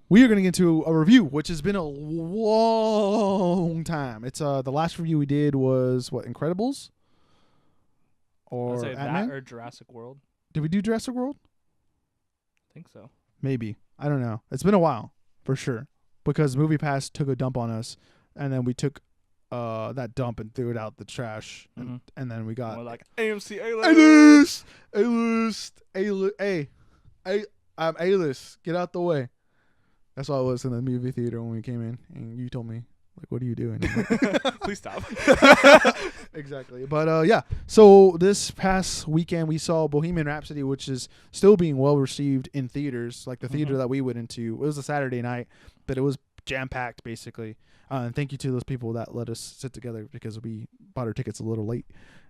we are going to get into a review, which has been a long time. It's the last review we did was what, Incredibles or I'd say Ant-Man? that or Jurassic World. Did we do Jurassic World? I think so. Maybe. I don't know. It's been a while for sure because MoviePass took a dump on us, and then we took that dump and threw it out the trash, and then we got We're like AMC A-list. A-list. Hey, I'm A-list. Get out the way. That's why I was in the movie theater when we came in, and you told me, like, what are you doing? Please stop. Exactly. But yeah, so this past weekend we saw Bohemian Rhapsody, which is still being well received in theaters. Like the theater that we went into, it was a Saturday night, but it was jam-packed basically. And thank you to those people that let us sit together because we bought our tickets a little late.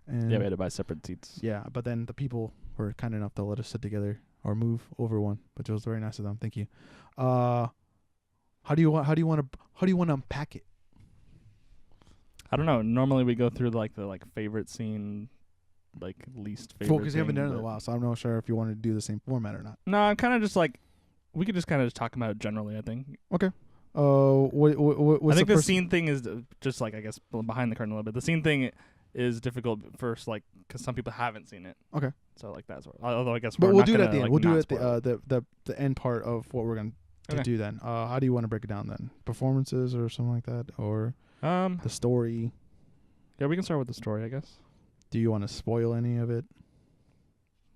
And Yeah, we had to buy separate seats. yeah, but then the people were kind enough to let us sit together or move over one, which was very nice of them. Thank you. How do you want to unpack it? I don't know. Normally we go through the favorite scene, like least favorite. Because you haven't done it in a while, so I'm not sure if you want to do the same format or not. No, I'm kind of just like we could just kind of just talk about it generally. I think. Okay. What's I think the the scene thing is just like I guess behind the curtain a little bit. The scene thing is difficult first, like because some people haven't seen it. Okay. So like that's what. Although I guess. But we're we'll not do it gonna, at the end. like, We'll do not it at spoil the end part of what we're going to do then. How do you want to break it down then? Performances or something like that, or the story? Yeah, we can start with the story, I guess. Do you want to spoil any of it?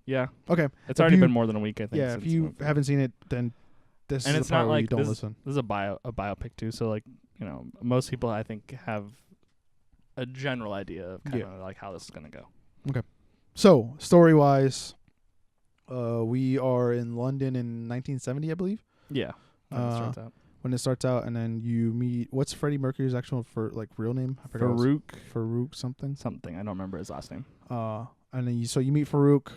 Yeah. Okay. It's already been more than a week, I think. Yeah. If you haven't seen it, then this and is it's the part not where like you don't listen. This is a biopic too, so like most people I think have a general idea of kind of like how this is gonna go. Okay. So story wise, we are in London in 1970, I believe. Yeah. When it starts out, and then you meet. What's Freddie Mercury's actual real name? I forgot. Farouk something. Something. I don't remember his last name. And then you meet Farouk,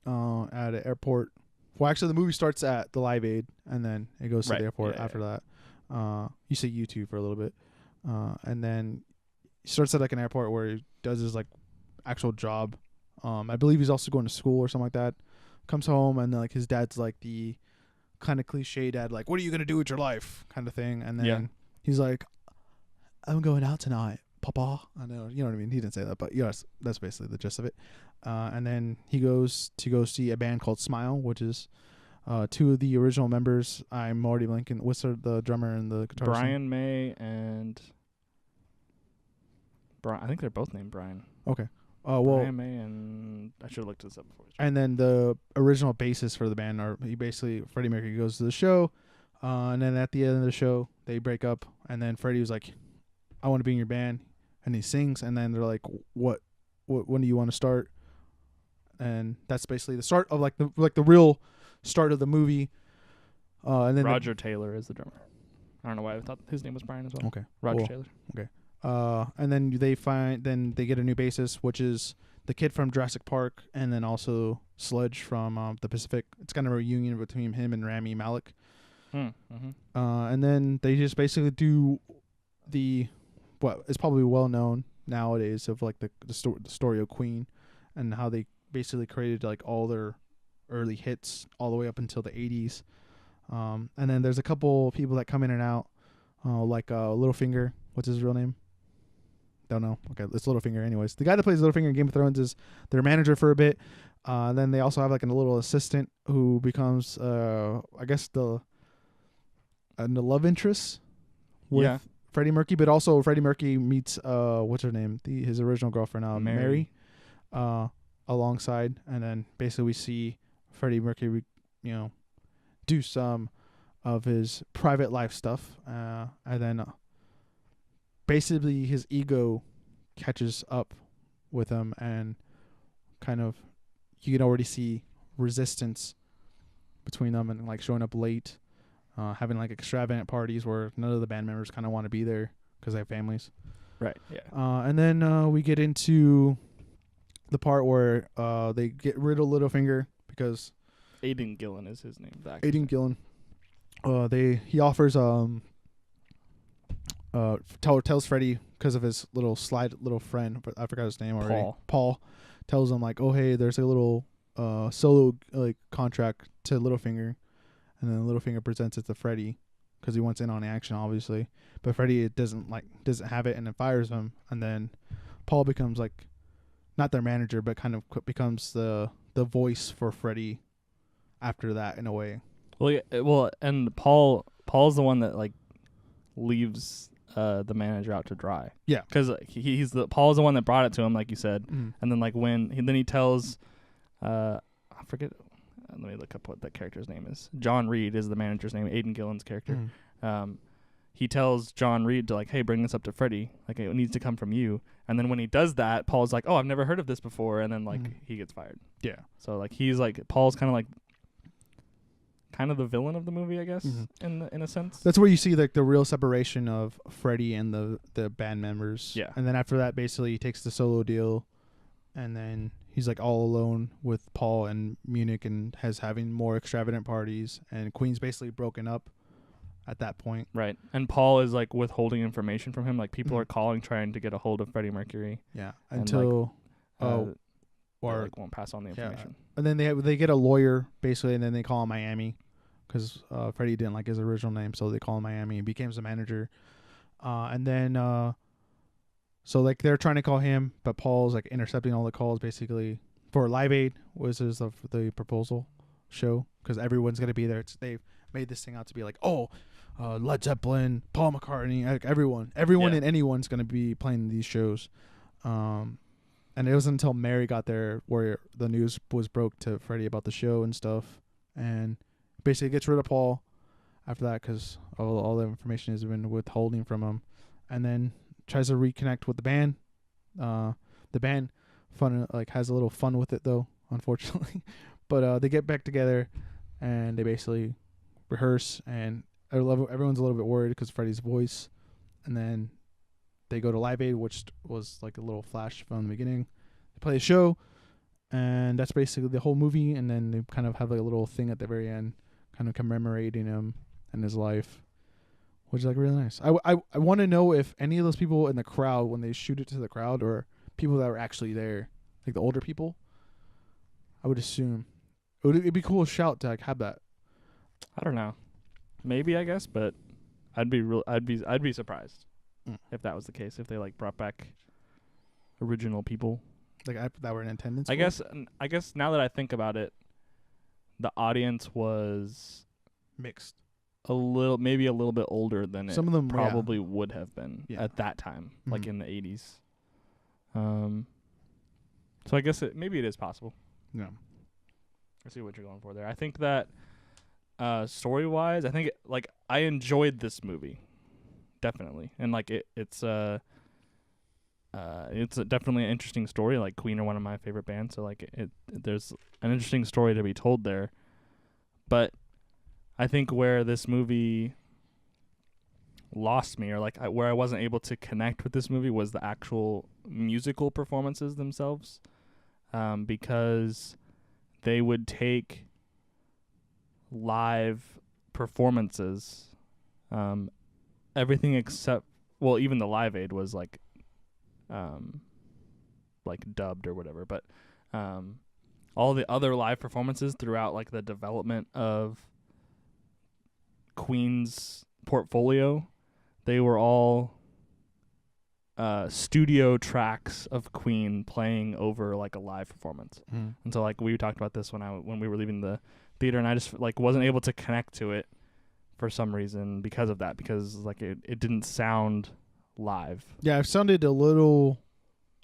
at an airport. Well, actually, the movie starts at the Live Aid, and then it goes to the airport after that. You say U2 for a little bit, and then he starts at like an airport where he does his like actual job. I believe he's also going to school or something like that. Comes home, and like his dad's like the kind of cliche dad, like, what are you gonna do with your life, kind of thing. And then he's like, I'm going out tonight, Papa. I know, you know what I mean. He didn't say that, but yes, that's basically the gist of it. And then he goes to go see a band called Smile, which is two of the original members. I'm already blanking. What's the drummer and the guitarist? Brian May and Brian. I think they're both named Brian. Okay. Brian May and I should have looked this up before. And then the original bassist for the band Freddie Mercury goes to the show, and then at the end of the show they break up, and then Freddie was like, I want to be in your band, and he sings, and then they're like, what when do you want to start? And that's basically the start of like the real start of the movie. And then Roger Taylor is the drummer. I don't know why I thought his name was Brian as well. Okay. Roger Taylor. Okay. And then they get a new bassist, which is the kid from Jurassic Park, and then also Sledge from the Pacific. It's kind of a reunion between him and Rami Malek. And then they just basically do what is probably well known nowadays of like the story of Queen, and how they basically created like all their early hits all the way up until the 80s. And then there's a couple people that come in and out, like Littlefinger. What's his real name? Don't know. Okay, it's Littlefinger. Anyways, the guy that plays Littlefinger in Game of Thrones is their manager for a bit. Then they also have like a little assistant who becomes, I guess the love interest with Freddie Mercury. But also Freddie Mercury meets what's her name? His original girlfriend, Mary, alongside. And then basically we see Freddie Mercury, do some of his private life stuff, and then. Basically, his ego catches up with him, and kind of you can already see resistance between them, and like showing up late, having like extravagant parties where none of the band members kind of want to be there because they have families. Right. Yeah. And then we get into the part where they get rid of Littlefinger because Aidan Gillen is his name. Aidan Gillen. He offers tells Freddie because of his little friend, but I forgot his name already. Paul tells him like, oh hey, there's a little solo like contract to Littlefinger, and then Littlefinger presents it to Freddie, because he wants in on the action, obviously. But Freddy doesn't have it and then fires him, and then Paul becomes like not their manager, but kind of becomes the voice for Freddy after that in a way. And Paul's the one that like leaves the manager out to dry. Yeah, because Paul's the one that brought it to him, like you said, mm. and then like he tells, I forget. Let me look up what that character's name is. John Reed is the manager's name. Aidan Gillen's character. Mm. He tells John Reed to like, hey, bring this up to Freddy. Like it needs to come from you. And then when he does that, Paul's like, oh, I've never heard of this before. And then like he gets fired. Yeah. So like Paul's kind of the villain of the movie, I guess, in a sense. That's where you see like the real separation of Freddy and the band members. Yeah. And then after that, basically he takes the solo deal, and then he's like all alone with Paul in Munich and having more extravagant parties, and Queen's basically broken up at that point. Right. And Paul is like withholding information from him. Like people are calling trying to get a hold of Freddie Mercury. Yeah. Until or like won't pass on the information. And then they get a lawyer basically, and then they call him Miami because Freddie didn't like his original name, so they call him Miami. He becomes the manager. And then so like they're trying to call him, but Paul's like intercepting all the calls basically for Live Aid, which is the proposal show, because everyone's gonna be there. They've made this thing out to be like, Led Zeppelin, Paul McCartney, like everyone and anyone's gonna be playing these shows. And it wasn't until Mary got there where the news was broke to Freddie about the show and stuff, and basically gets rid of Paul after that because all the information has been withholding from him, and then tries to reconnect with the band. The band has a little fun with it though, unfortunately. But they get back together and they basically rehearse, and everyone's a little bit worried because of Freddie's voice. And then they go to Live Aid, which was like a little flash from the beginning. They play a show, and that's basically the whole movie. And then they kind of have like a little thing at the very end, kind of commemorating him and his life, which is like really nice. I want to know if any of those people in the crowd, when they shoot it to the crowd, or people that were actually there, like the older people. I would assume it'd be a cool shout to like have that. I don't know, maybe, I guess, but I'd be surprised if that was the case. If they like brought back original people like that were in attendance. I guess now that I think about it, the audience was mixed. Maybe a little bit older than some of them probably would have been at that time, like in the 80s. So I guess maybe it is possible. Yeah. I see what you're going for there. I think that story-wise, I think I enjoyed this movie, definitely, and like it's definitely an interesting story. Like Queen are one of my favorite bands, so like there's an interesting story to be told there. But I think where this movie lost me, or like where I wasn't able to connect with this movie, was the actual musical performances themselves, because they would take live performances, everything except, well, even the Live Aid was like dubbed or whatever, but all the other live performances throughout like the development of Queen's portfolio, they were all studio tracks of Queen playing over like a live performance. And so like we talked about this when we were leaving the theater, and I just like wasn't able to connect to it for some reason because of that, because like it didn't sound live. Yeah, it sounded a little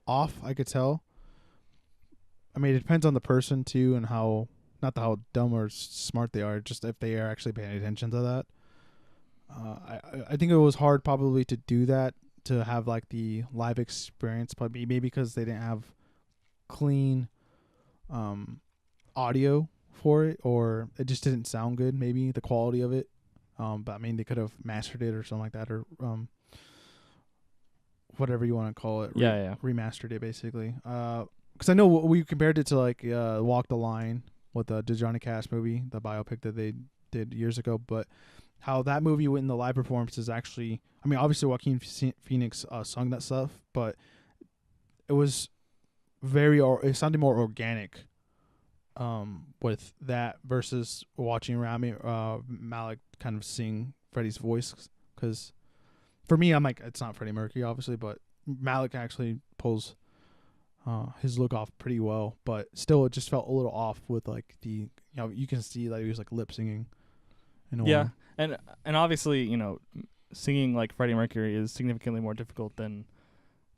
off, I could tell. I mean, it depends on the person too, and how dumb or smart they are, just if they are actually paying attention to that. I think it was hard probably to do that, to have like the live experience, but maybe because they didn't have clean audio for it, or it just didn't sound good, maybe the quality of it. But I mean, they could have mastered it or something like that, or whatever you want to call it. Remastered it basically. Because I know we compared it to like Walk the Line with the Johnny Cash movie, the biopic that they did years ago, but how that movie in the live performance is actually, I mean, obviously Joaquin Phoenix sung that stuff, but it was it sounded more organic with that versus watching Rami Malek kind of sing Freddie's voice, because for me, I'm like, it's not Freddie Mercury, obviously, but Malik actually pulls his look off pretty well, but still, it just felt a little off with like you can see that he was like lip singing. Yeah, and obviously, singing like Freddie Mercury is significantly more difficult than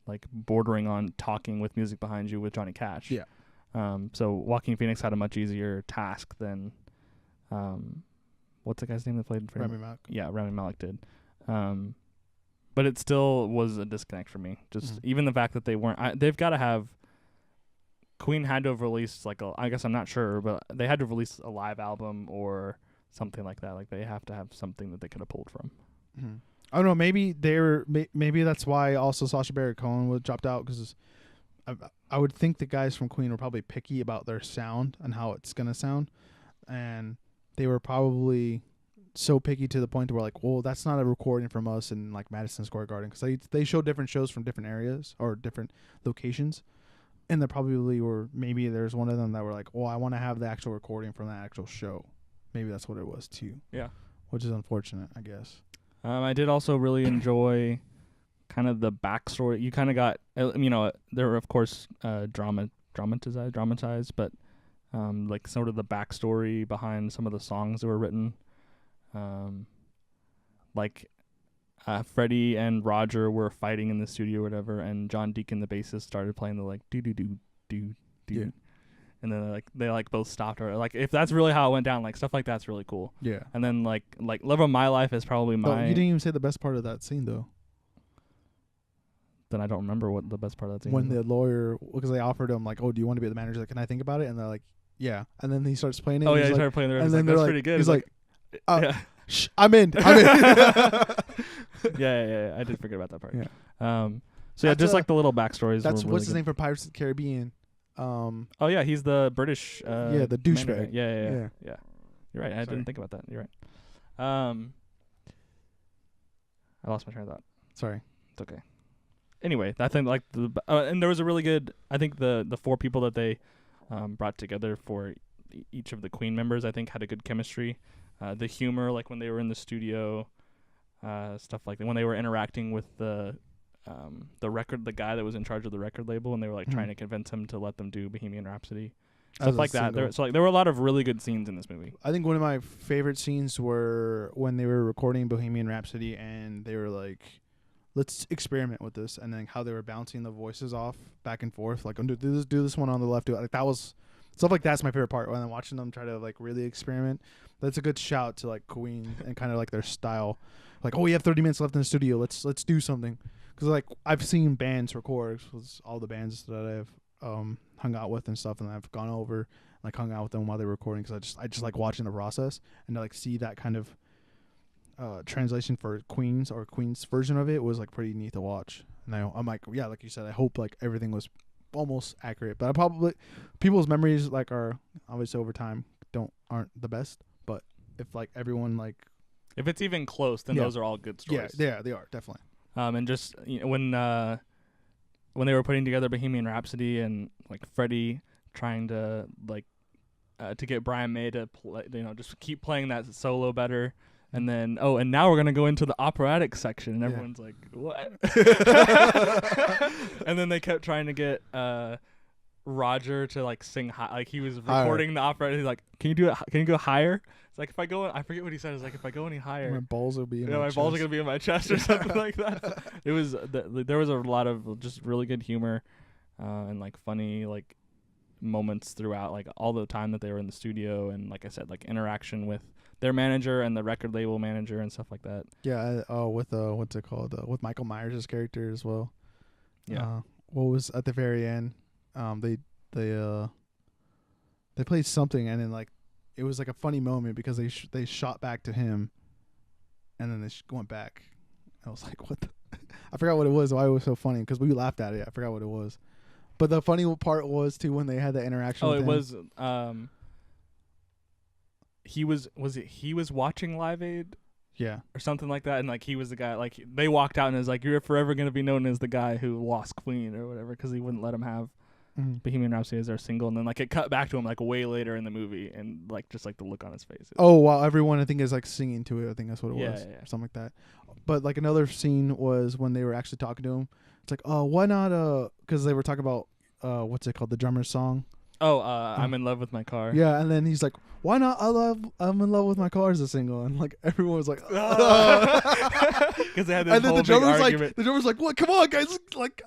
like bordering on talking with music behind you with Johnny Cash. Yeah. So Joaquin Phoenix had a much easier task than, what's the guy's name that played Freddie? Rami Malek. Yeah, Rami Malek did. But it still was a disconnect for me. Just even the fact that they weren't. They've got to have. Queen had to have released I guess I'm not sure, but they had to release a live album or something like that. Like they have to have something that they could have pulled from. Mm-hmm. I don't know. Maybe maybe that's why also Sacha Baron Cohen was dropped out, because I would think the guys from Queen were probably picky about their sound and how it's gonna sound, and they were probably so picky to the point where like, well, that's not a recording from us in like Madison Square Garden, because they show different shows from different areas or different locations. And there probably were, maybe there's one of them that were like, well, I want to have the actual recording from that actual show. Maybe that's what it was too. Yeah. Which is unfortunate, I guess. I did also really enjoy kind of the backstory. You kind of got, there were, of course, dramatized, but like sort of the backstory behind some of the songs that were written. Freddie and Roger were fighting in the studio or whatever, and John Deacon, the bassist, started playing the like do do do do do, yeah. And then they both stopped. Or like if that's really how it went down, like stuff like that's really cool. Yeah. And then like Love of My Life is probably my. Oh, you didn't even say the best part of that scene though. Then I don't remember what the best part of that scene. When the lawyer, because they offered him like, oh, do you want to be the manager? Like, can I think about it? And they're like, yeah. And then he starts playing it. Oh yeah, he started playing the record. And then that's like, pretty good. He's like, yeah. Shh, I'm in. Yeah. I did forget about that part. Yeah. So yeah, just like the little backstories. That's were what's really his name from Pirates of the Caribbean. Oh yeah, he's the British. The douchebag. Yeah. You're right. I didn't think about that. You're right. I lost my train of thought. Sorry. It's okay. Anyway, I think like and there was a really good. I think the four people that they brought together for each of the Queen members, I think, had a good chemistry. The humor, like when they were in the studio, stuff like that. When they were interacting with the guy that was in charge of the record label, and they were like trying to convince him to let them do Bohemian Rhapsody, stuff like that. There were a lot of really good scenes in this movie. I think one of my favorite scenes were when they were recording Bohemian Rhapsody, and they were like, let's experiment with this, and then how they were bouncing the voices off back and forth, like do this one on the left, like that was stuff like that's my favorite part, when I'm watching them try to like really experiment. That's a good shout to like Queen and kind of like their style, like, oh, we have 30 minutes left in the studio, let's do something. Because like I've seen bands record, all the bands that I've hung out with and stuff, and I've gone over like hung out with them while they're recording, because I just like watching the process, and to like see that kind of translation for Queen's version of it was like pretty neat to watch. And I'm like, yeah, like you said, I hope like everything was almost accurate, but I probably people's memories like are obviously over time aren't the best, but if like everyone like if it's even close, then those are all good stories. Yeah, they are definitely. And just when they were putting together Bohemian Rhapsody, and like Freddie trying to like to get Brian May to play, just keep playing that solo better. And then, and now we're going to go into the operatic section. And everyone's like, what? And then they kept trying to get Roger to, like, sing high. Like, he was recording the operatic. He's like, can you do it? Can you go higher? It's like, if I go, I forget what he said. It's like, if I go any higher, my balls will be in my balls chest. are going to be in my chest or something like that. It was, there was a lot of just really good humor and, like, funny, like, moments throughout, like, all the time that they were in the studio. And, like I said, like, interaction with their manager and the record label manager and stuff like that. Yeah. With what's it called? With Michael Myers' character as well. Yeah. What was at the very end? They played something, and then like it was like a funny moment because they shot back to him, and then they went back. I was like, what? I forgot what it was. Why it was so funny, because we laughed at it. I forgot what it was. But the funny part was too when they had the interaction. Oh, with it him. Was. He was watching Live Aid, or something like that, and like he was the guy. Like they walked out and it was like, you're forever gonna be known as the guy who lost Queen or whatever, because he wouldn't let him have Bohemian Rhapsody as their single, and then like it cut back to him like way later in the movie, and like just like the look on his face. Oh wow! Everyone I think is like singing to it. I think that's what it was, Yeah. something like that. But like another scene was when they were actually talking to him. It's like, oh, why not? Because they were talking about what's it called, the drummer's song. Oh, I'm in love with my car. Yeah, and then he's like, why not? I'm in love with my car as a single, and like everyone was like, because they had this and then whole the drummer's big like, argument. what? Come on, guys! Like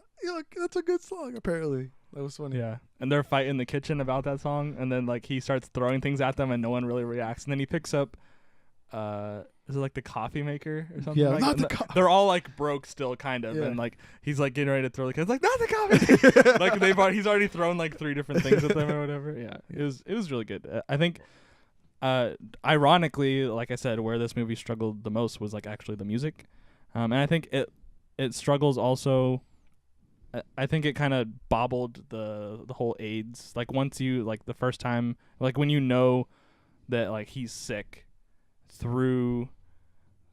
that's a good song. Apparently, that was funny. Yeah, and they're fighting in the kitchen about that song, and then like he starts throwing things at them, and no one really reacts, and then he picks up, is it like the coffee maker or something? Yeah, like not that? They're all like broke still, kind of, Yeah. and like he's like getting ready to throw the kids, like not the coffee. Like he's already thrown like 3 different things at them or whatever. Yeah, it was really good. I think, ironically, like I said, where this movie struggled the most was like actually the music, and I think it struggles also. I think it kind of bobbled the whole AIDS. Like once you like the first time, like when you know that like he's sick through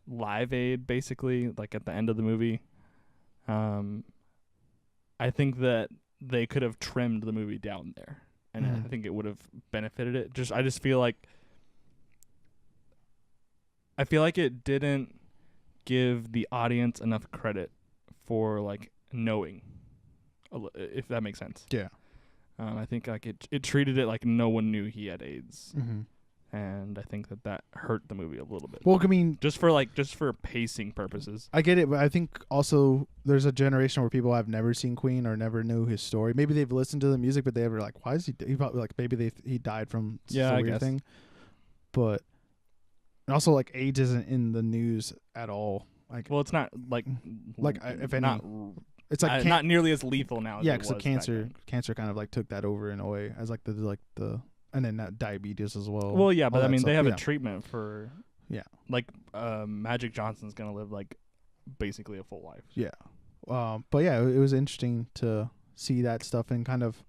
Live Aid, basically, like at the end of the movie, I think that they could have trimmed the movie down there, and I think it would have benefited it. I just feel like it didn't give the audience enough credit for like knowing, if that makes sense. Yeah. I think like it treated it like no one knew he had AIDS. Mm-hmm. And I think that hurt the movie a little bit. Well, I mean, just for pacing purposes. I get it, but I think also there's a generation where people have never seen Queen or never knew his story. Maybe they've listened to the music, but they ever like, why is he probably like maybe he died from some weird thing. But also like AIDS isn't in the news at all. Like, well, it's not like if any, not, it's like not nearly as lethal now. Yeah, because the cancer kind of like took that over in a way as like the. And then diabetes as well. Well, yeah, but I mean, stuff. they have a treatment for... Yeah. Like, Magic Johnson's going to live, like, basically a full life. Yeah. But, yeah, it was interesting to see that stuff and kind of...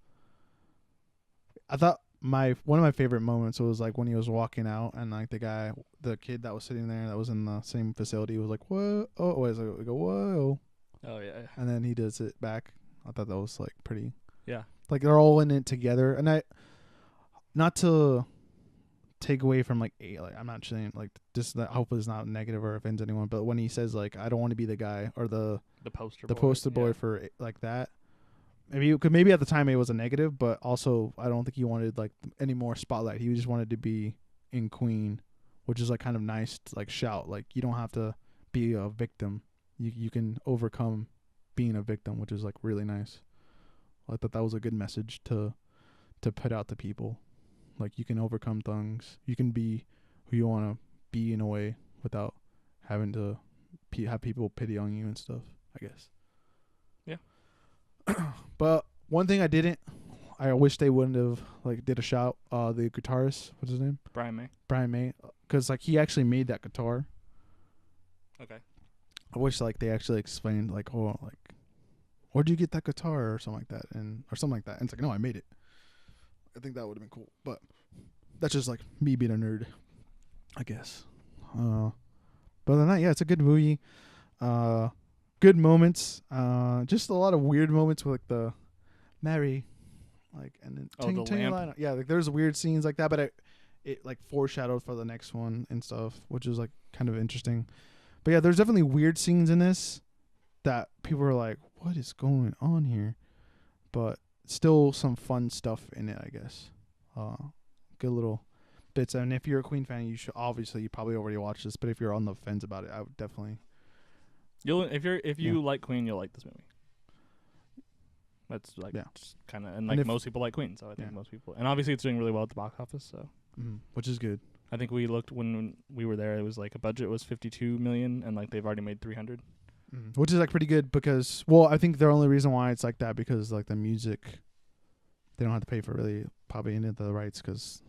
I thought one of my favorite moments was, like, when he was walking out and, like, the kid that was sitting there that was in the same facility was like, whoa. Oh, we go, whoa. Oh, yeah. And then he does it back. I thought that was, like, pretty... Yeah. Like, they're all in it together. And not to take away from like I'm not saying like this. I hope it's not negative or offends anyone. But when he says like I don't want to be the guy or the poster boy for like that, maybe at the time it was a negative, but also I don't think he wanted like any more spotlight. He just wanted to be in Queen, which is like kind of nice to like shout. Like you don't have to be a victim. You can overcome being a victim, which is like really nice. I thought that was a good message to put out to people. Like you can overcome things. You can be who you want to be in a way without having to have people pity on you and stuff, I guess. Yeah. But one thing I wish they wouldn't have like did a shout. The guitarist, what's his name? Brian May, because like he actually made that guitar. Okay. I wish like they actually explained like, oh, like where'd you get that guitar or something like that, and it's like, no, I made it. I think that would have been cool, but that's just like me being a nerd, I guess. But other than that, yeah, it's a good movie. Good moments. Just a lot of weird moments with like the Mary, like, and then the lamp. Yeah, like there's weird scenes like that, but it like foreshadowed for the next one and stuff, which is like kind of interesting. But yeah, there's definitely weird scenes in this that people are like, what is going on here? But still some fun stuff in it, I guess. Good little bits. And if you're a Queen fan, you probably already watched this, but if you're on the fence about it, I would definitely. If you like Queen, you'll like this movie. That's like just kind of, and like most people like Queen, so I think most people, and obviously it's doing really well at the box office, so which is good. I think we looked when we were there, it was like a budget was $52 million, and like they've already made $300. Which is like pretty good because, well, I think the only reason why it's like that because like the music, they don't have to pay for really probably any of the rights because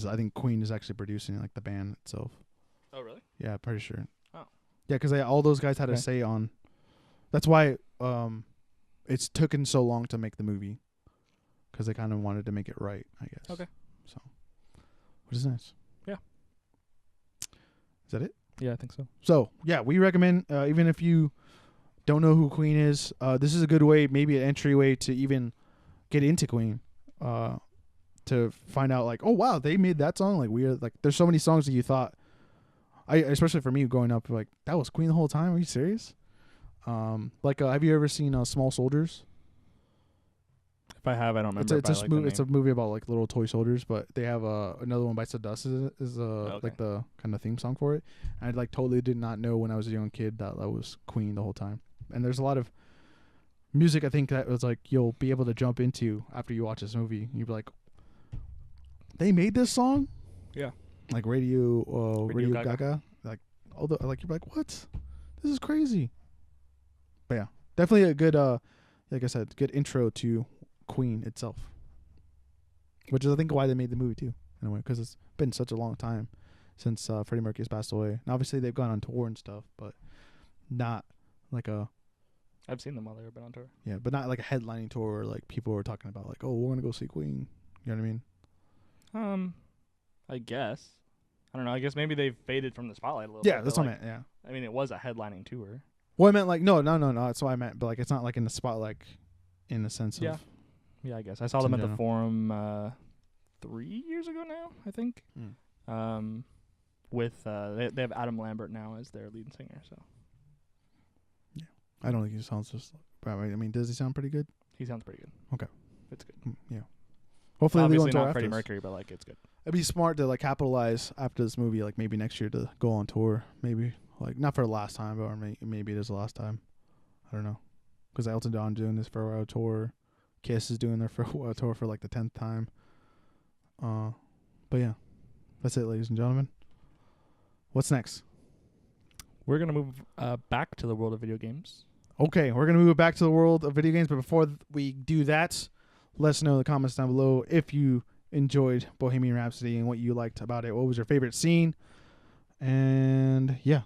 I think Queen is actually producing like the band itself. Oh really? Yeah, pretty sure. Oh. Yeah, because all those guys had a say on. That's why it's taken so long to make the movie because they kind of wanted to make it right, I guess. Okay. So, which is nice. Yeah. Is that it? Yeah, I think so. So, yeah, we recommend, even if you don't know who Queen is, this is a good way, maybe an entryway to even get into Queen, to find out like, oh wow, they made that song. Like we are like, there's so many songs that you thought, especially for me growing up, like that was Queen the whole time. Are you serious? Like have you ever seen Small Soldiers? If I have, I don't remember. It's a movie about like little toy soldiers, but they have another one, Bites the Dust is Okay. like the kind of theme song for it. And I like totally did not know when I was a young kid that was Queen the whole time. And there's a lot of music I think that was like you'll be able to jump into after you watch this movie. You'll be like, they made this song? Yeah. Like Radio Radio Gaga. Like all the like you're like, what? This is crazy. But yeah, definitely a good like I said, good intro to Queen itself, which is I think why they made the movie too, in a way, because it's been such a long time since Freddie Mercury has passed away. And obviously they've gone on tour and stuff, but not like a I've seen them while they've been on tour. yeah, but not like a headlining tour where like people were talking about like, oh, we're gonna go see Queen. You know what I mean? I guess. I don't know. I guess maybe they've faded from the spotlight a little Yeah, bit. that's but, what like, I meant. Yeah. I mean, it was a headlining tour. Well, I meant like no. That's what I meant. But like, it's not like in the spotlight, in the sense Yeah. of Yeah, I guess. I saw them at the Forum 3 years ago now, I think. With they have Adam Lambert now as their lead singer, so. Yeah. I don't think he sounds just I mean, does he sound pretty good? He sounds pretty good. Okay. It's good. Yeah. Hopefully Obviously they go on not tour Freddie after this. Mercury, but like it's good. It'd be smart to like capitalize after this movie, like maybe next year to go on tour. Maybe like not for the last time, but maybe it is the last time. I don't know, because Elton John doing this farewell tour, Kiss is doing their farewell tour for like the 10th time. But yeah, that's it, ladies and gentlemen. What's next? We're gonna move back to the world of video games. Okay, we're gonna move back to the world of video games, but before we do that, let us know in the comments down below if you enjoyed Bohemian Rhapsody and what you liked about it. What was your favorite scene? And yeah,